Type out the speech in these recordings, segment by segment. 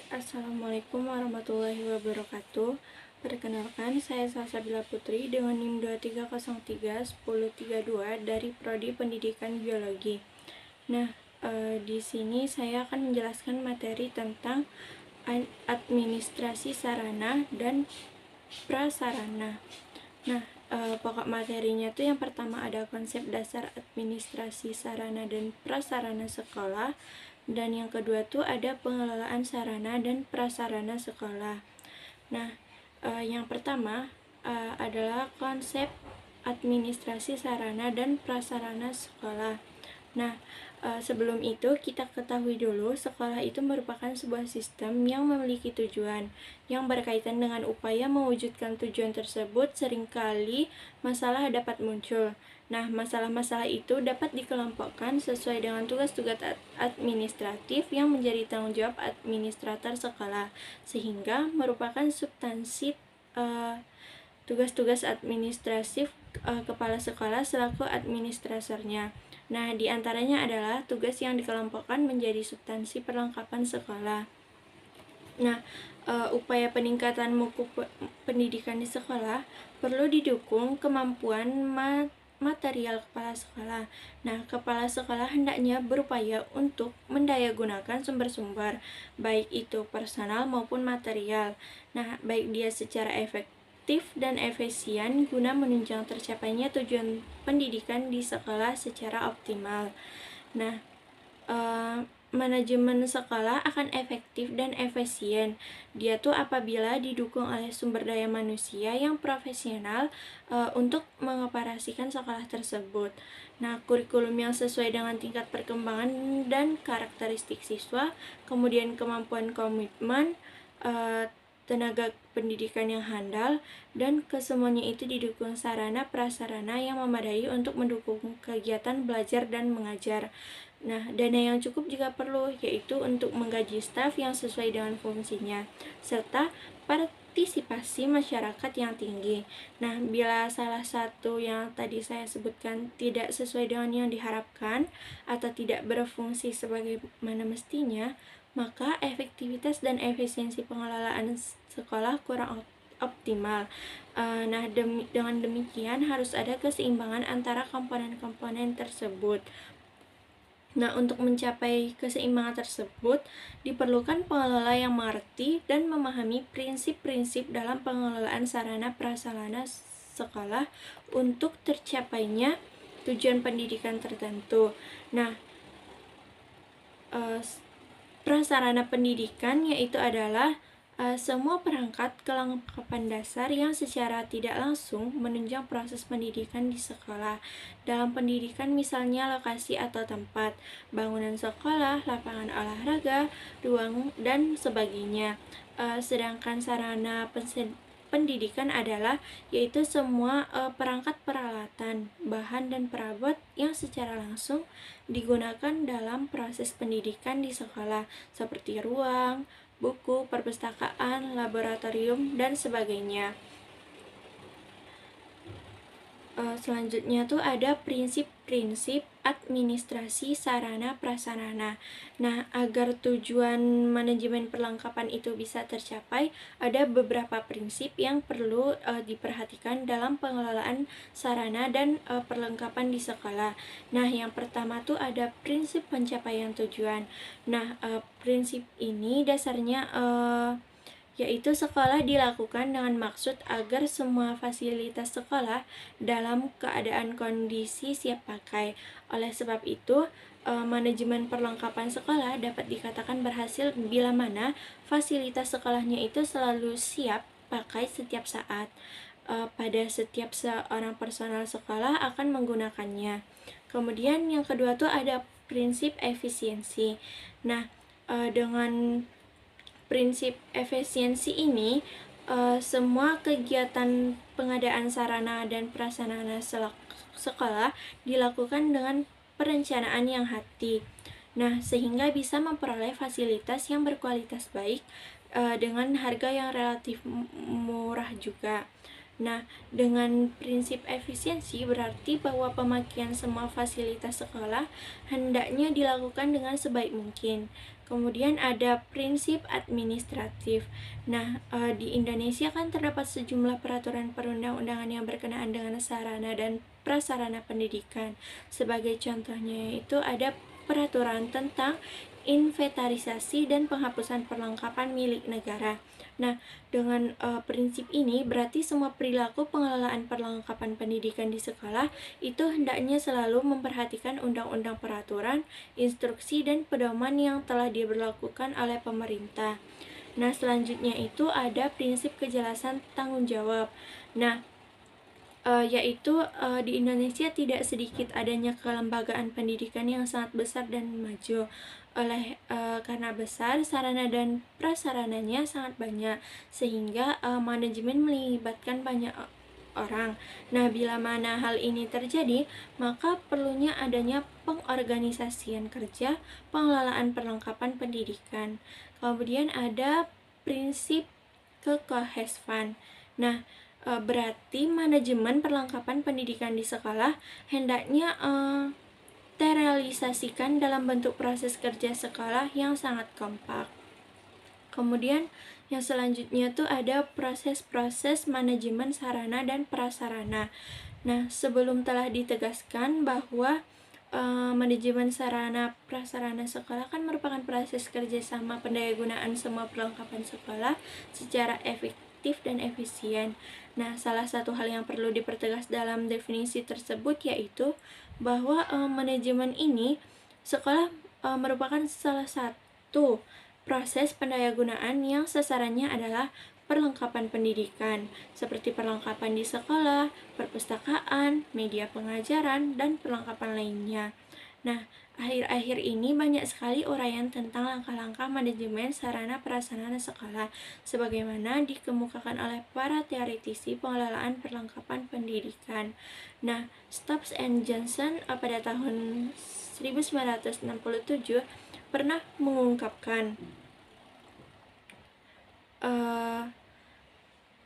Assalamualaikum warahmatullahi wabarakatuh. Perkenalkan, saya Salsabila Putri dengan NIM 23031032 dari Prodi Pendidikan Biologi. Nah, di sini saya akan menjelaskan materi tentang administrasi sarana dan prasarana. Nah, pokok materinya tuh yang pertama ada konsep dasar administrasi sarana dan prasarana sekolah, dan yang kedua tuh ada pengelolaan sarana dan prasarana sekolah. Nah, yang pertama adalah konsep administrasi sarana dan prasarana sekolah. Nah, sebelum itu kita ketahui dulu sekolah itu merupakan sebuah sistem yang memiliki tujuan yang berkaitan dengan upaya mewujudkan tujuan tersebut. Seringkali masalah dapat muncul. Nah, masalah-masalah itu dapat dikelompokkan sesuai dengan tugas-tugas administratif yang menjadi tanggung jawab administrator sekolah, sehingga merupakan substansi tugas-tugas administratif kepala sekolah selaku administratornya. Nah, di antaranya adalah tugas yang dikelompokkan menjadi substansi perlengkapan sekolah. Nah, upaya peningkatan mutu pendidikan di sekolah perlu didukung kemampuan material kepala sekolah. Nah, kepala sekolah hendaknya berupaya untuk mendayagunakan sumber-sumber, baik itu personal maupun material. Nah, baik dia secara efektif dan efisien guna menunjang tercapainya tujuan pendidikan di sekolah secara optimal. Nah, manajemen sekolah akan efektif dan efisien. Dia tuh apabila didukung oleh sumber daya manusia yang profesional untuk mengoperasikan sekolah tersebut. Nah, kurikulum yang sesuai dengan tingkat perkembangan dan karakteristik siswa, kemudian kemampuan komitmen, tenaga pendidikan yang handal, dan kesemuanya itu didukung sarana prasarana yang memadai untuk mendukung kegiatan belajar dan mengajar. Nah, dana yang cukup juga perlu, yaitu untuk menggaji staf yang sesuai dengan fungsinya, serta partisipasi masyarakat yang tinggi. Nah, bila salah satu yang tadi saya sebutkan tidak sesuai dengan yang diharapkan atau tidak berfungsi sebagaimana mestinya, maka efektivitas dan efisiensi pengelolaan sekolah kurang optimal. Nah, dengan demikian harus ada keseimbangan antara komponen-komponen tersebut. Nah, untuk mencapai keseimbangan tersebut, diperlukan pengelola yang mengerti dan memahami prinsip-prinsip dalam pengelolaan sarana prasarana sekolah untuk tercapainya tujuan pendidikan tertentu. Nah, prasarana pendidikan yaitu adalah semua perangkat kelengkapan dasar yang secara tidak langsung menunjang proses pendidikan di sekolah. Dalam pendidikan misalnya lokasi atau tempat, bangunan sekolah, lapangan olahraga, ruang, dan sebagainya. Sedangkan sarana pendidikan adalah yaitu semua perangkat peralatan, bahan, dan perabot yang secara langsung digunakan dalam proses pendidikan di sekolah, seperti ruang, buku, perpustakaan, laboratorium, dan sebagainya. Selanjutnya tuh ada prinsip-prinsip administrasi sarana prasarana. Nah, agar tujuan manajemen perlengkapan itu bisa tercapai, ada beberapa prinsip yang perlu diperhatikan dalam pengelolaan sarana dan perlengkapan di sekolah. Nah, yang pertama tuh ada prinsip pencapaian tujuan. Nah, prinsip ini dasarnya yaitu sekolah dilakukan dengan maksud agar semua fasilitas sekolah dalam keadaan kondisi siap pakai. Oleh sebab itu, manajemen perlengkapan sekolah dapat dikatakan berhasil bila mana fasilitas sekolahnya itu selalu siap pakai setiap saat. Pada setiap seorang personal sekolah akan menggunakannya. Kemudian yang kedua tuh ada prinsip efisiensi. Nah, dengan prinsip efisiensi ini, semua kegiatan pengadaan sarana dan prasarana sekolah dilakukan dengan perencanaan yang hati. Nah, sehingga bisa memperoleh fasilitas yang berkualitas baik dengan harga yang relatif murah juga. Nah, dengan prinsip efisiensi berarti bahwa pemakaian semua fasilitas sekolah hendaknya dilakukan dengan sebaik mungkin. Kemudian ada prinsip administratif. Nah, di Indonesia kan terdapat sejumlah peraturan perundang-undangan yang berkenaan dengan sarana dan prasarana pendidikan. Sebagai contohnya yaitu ada peraturan tentang inventarisasi dan penghapusan perlengkapan milik negara. Nah, dengan prinsip ini berarti semua perilaku pengelolaan perlengkapan pendidikan di sekolah itu hendaknya selalu memperhatikan undang-undang, peraturan, instruksi, dan pedoman yang telah diberlakukan oleh pemerintah. Nah, selanjutnya itu ada prinsip kejelasan tanggung jawab. Nah, yaitu di Indonesia tidak sedikit adanya kelembagaan pendidikan yang sangat besar dan maju. Karena besar, sarana dan prasarananya sangat banyak, sehingga manajemen melibatkan banyak orang. Nah, bila mana hal ini terjadi, maka perlunya adanya pengorganisasian kerja, pengelolaan perlengkapan pendidikan. Kemudian ada prinsip kekohesfan. Nah, berarti manajemen perlengkapan pendidikan di sekolah hendaknya terrealisasikan dalam bentuk proses kerja sekolah yang sangat kompak. Kemudian yang selanjutnya tuh ada proses-proses manajemen sarana dan prasarana. Nah, sebelum telah ditegaskan bahwa manajemen sarana prasarana sekolah kan merupakan proses kerjasama pendayagunaan semua perlengkapan sekolah secara efektif dan efisien. Nah, salah satu hal yang perlu dipertegas dalam definisi tersebut yaitu bahwa manajemen ini sekolah merupakan salah satu proses pendayagunaan yang sasarannya adalah perlengkapan pendidikan, seperti perlengkapan di sekolah, perpustakaan, media pengajaran, dan perlengkapan lainnya. Nah, akhir-akhir ini banyak sekali uraian tentang langkah-langkah manajemen sarana prasarana sekolah, sebagaimana dikemukakan oleh para teoretisi pengelolaan perlengkapan pendidikan. Nah, Stubbs and Johnson pada tahun 1967 pernah mengungkapkan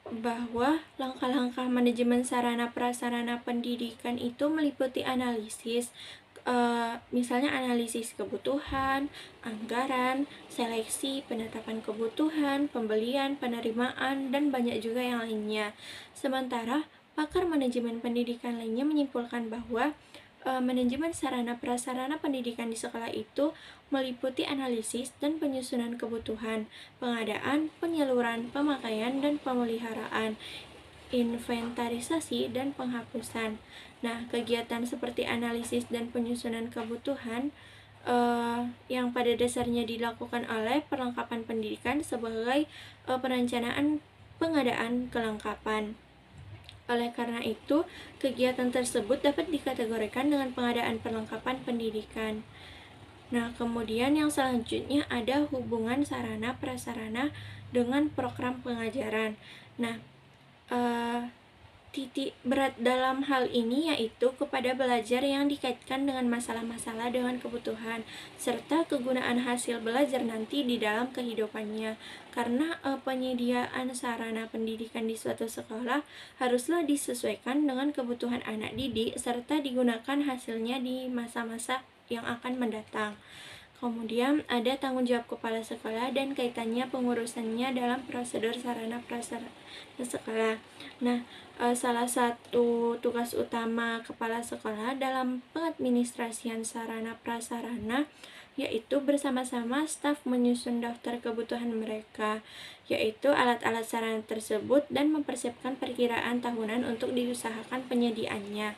bahwa langkah-langkah manajemen sarana prasarana pendidikan itu meliputi analisis, misalnya analisis kebutuhan, anggaran, seleksi, penetapan kebutuhan, pembelian, penerimaan, dan banyak juga yang lainnya. Sementara pakar manajemen pendidikan lainnya menyimpulkan bahwa manajemen sarana prasarana pendidikan di sekolah itu meliputi analisis dan penyusunan kebutuhan, pengadaan, penyaluran, pemakaian, dan pemeliharaan, inventarisasi, dan penghapusan. Nah, kegiatan seperti analisis dan penyusunan kebutuhan yang pada dasarnya dilakukan oleh perlengkapan pendidikan sebagai perencanaan pengadaan kelengkapan. Oleh karena itu, kegiatan tersebut dapat dikategorikan dengan pengadaan perlengkapan pendidikan. Nah, kemudian yang selanjutnya ada hubungan sarana prasarana dengan program pengajaran. Nah, titik berat dalam hal ini yaitu kepada belajar yang dikaitkan dengan masalah-masalah dengan kebutuhan serta kegunaan hasil belajar nanti di dalam kehidupannya. Karena penyediaan sarana pendidikan di suatu sekolah haruslah disesuaikan dengan kebutuhan anak didik serta digunakan hasilnya di masa-masa yang akan mendatang. Kemudian ada tanggung jawab kepala sekolah dan kaitannya pengurusannya dalam prosedur sarana prasarana sekolah. Nah, salah satu tugas utama kepala sekolah dalam pengadministrasian sarana prasarana yaitu bersama-sama staf menyusun daftar kebutuhan mereka, yaitu alat-alat sarana tersebut dan mempersiapkan perkiraan tahunan untuk diusahakan penyediaannya.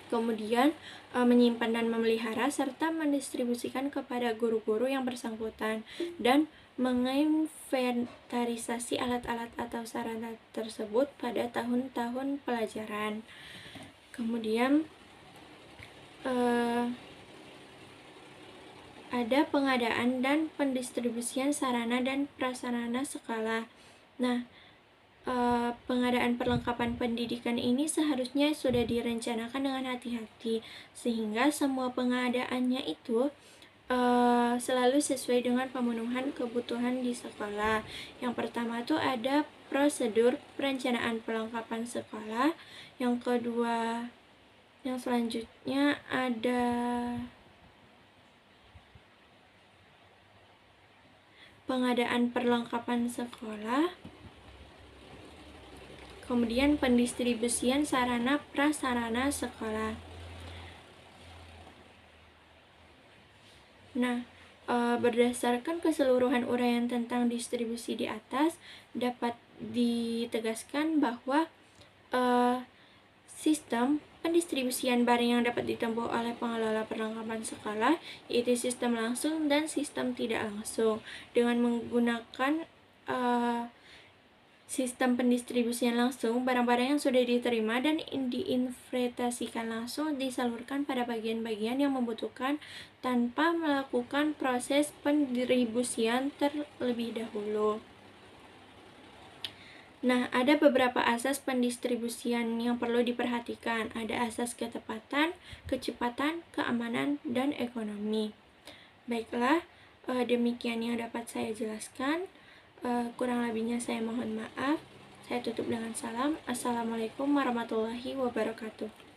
Kemudian menyimpan dan memelihara serta mendistribusikan kepada guru-guru yang bersangkutan dan menginventarisasi alat-alat atau sarana tersebut pada tahun-tahun pelajaran. Kemudian ada pengadaan dan pendistribusian sarana dan prasarana sekolah. Nah, pengadaan perlengkapan pendidikan ini seharusnya sudah direncanakan dengan hati-hati sehingga semua pengadaannya itu selalu sesuai dengan pemenuhan kebutuhan di sekolah. Yang pertama tuh ada prosedur perencanaan perlengkapan sekolah. Yang kedua, yang selanjutnya ada pengadaan perlengkapan sekolah, kemudian pendistribusian sarana prasarana sekolah. Nah, berdasarkan keseluruhan uraian tentang distribusi di atas, dapat ditegaskan bahwa sistem pendistribusian barang yang dapat ditempuh oleh pengelola perlengkapan sekolah yaitu sistem langsung dan sistem tidak langsung. Dengan menggunakan sistem pendistribusian langsung, barang-barang yang sudah diterima dan diinvestasikan langsung disalurkan pada bagian-bagian yang membutuhkan tanpa melakukan proses pendistribusian terlebih dahulu. Nah, ada beberapa asas pendistribusian yang perlu diperhatikan. Ada asas ketepatan, kecepatan, keamanan, dan ekonomi. Baiklah, demikian yang dapat saya jelaskan. Kurang lebihnya saya mohon maaf. Saya tutup dengan salam. Assalamualaikum warahmatullahi wabarakatuh.